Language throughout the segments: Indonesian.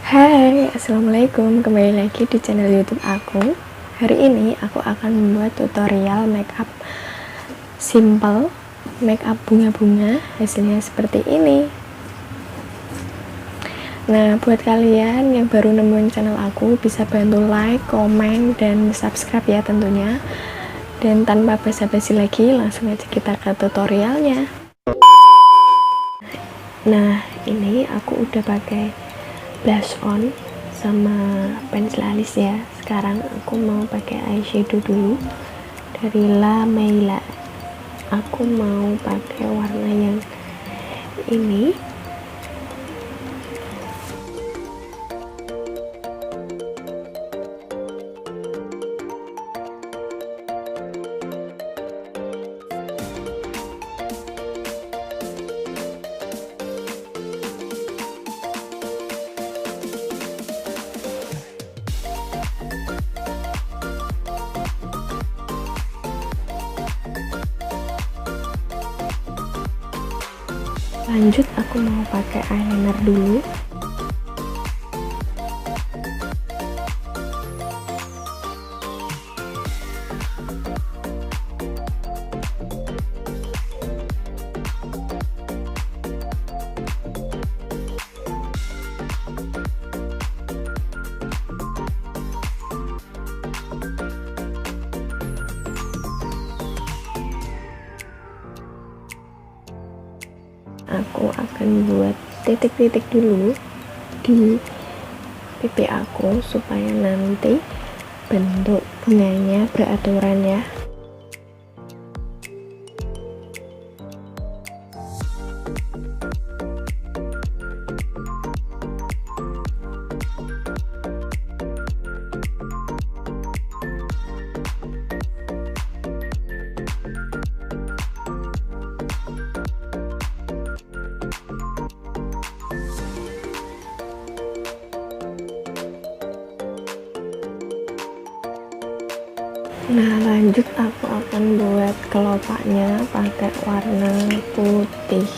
Hai, assalamualaikum. Kembali lagi di channel YouTube aku. Hari ini aku akan membuat tutorial makeup simple, makeup bunga-bunga. Hasilnya seperti ini. Nah, buat kalian yang baru nemuin channel aku, bisa bantu like, komen, dan subscribe ya tentunya. Dan tanpa basa-basi lagi, langsung aja kita ke tutorialnya. Nah, ini aku udah pakai blush on sama pensil alis ya. Sekarang aku mau pakai eyeshadow dulu dari La Meila. Aku mau pakai warna yang ini. Lanjut aku mau pakai eyeliner dulu. Aku akan buat titik-titik dulu di pipi aku supaya nanti bentuk bunganya beraturan ya. Nah, lanjut aku akan buat kelopaknya pakai warna putih.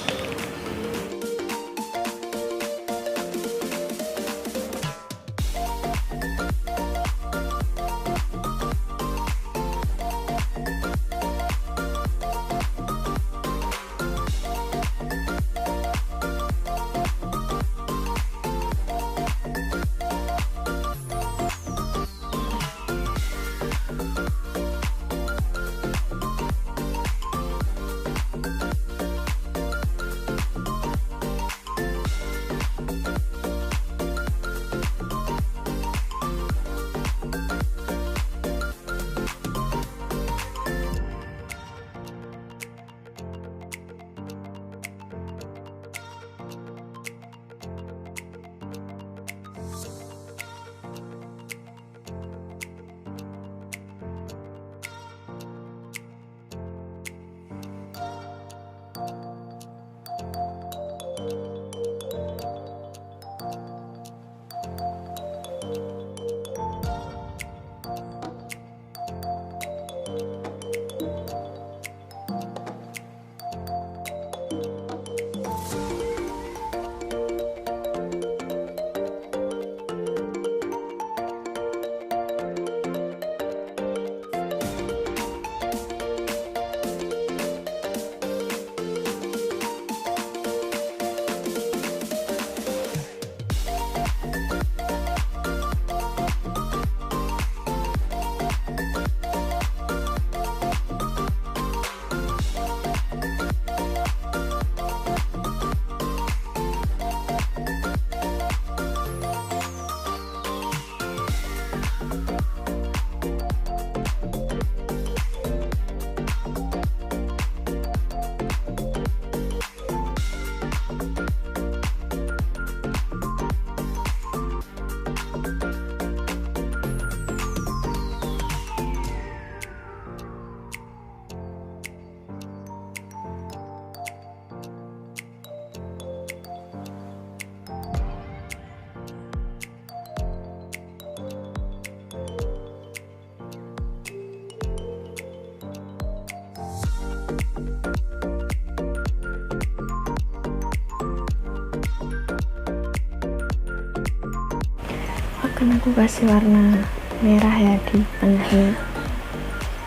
Kan aku kasih warna merah ya di tengahnya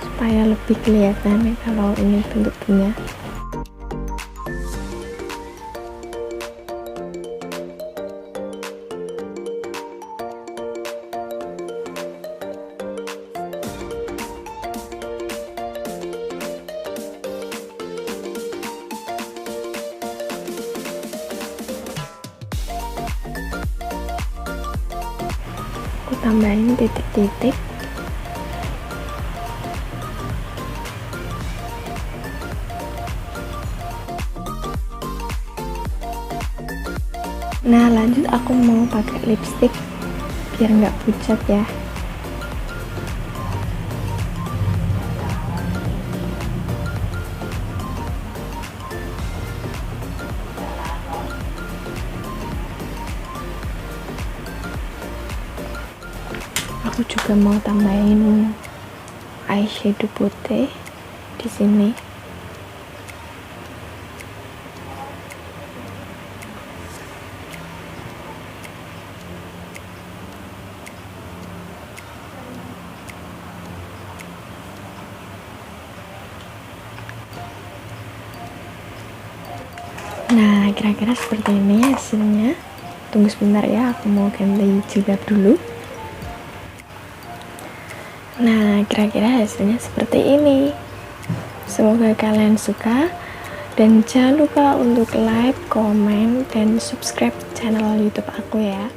supaya lebih kelihatan kalau ini bentuk bunga. Aku tambahin titik-titik. Nah, lanjut aku mau pakai lipstick biar nggak pucat ya. Aku juga mau tambahin eyeshadow putih di sini. Nah, kira-kira seperti ini hasilnya. Tunggu sebentar ya, aku mau ganti jilbab dulu. Nah, kira-kira hasilnya seperti ini. Semoga kalian suka, dan jangan lupa untuk like, komen, dan subscribe channel YouTube aku ya.